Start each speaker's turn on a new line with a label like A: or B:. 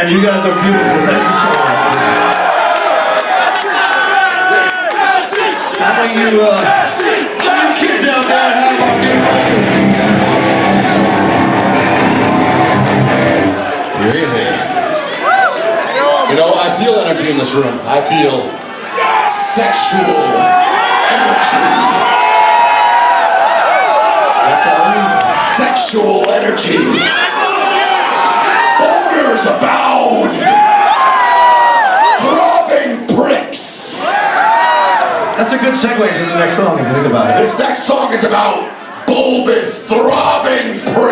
A: Man, you guys are beautiful. Thank you so much. How about you kids out there? How about you?
B: Really? You know, I feel energy in this room. I feel sexual energy. Sexual energy. Boners abound. Throbbing pricks.
A: That's a good segue to the next song if you think about it.
B: This next song is about bulbous, throbbing pricks.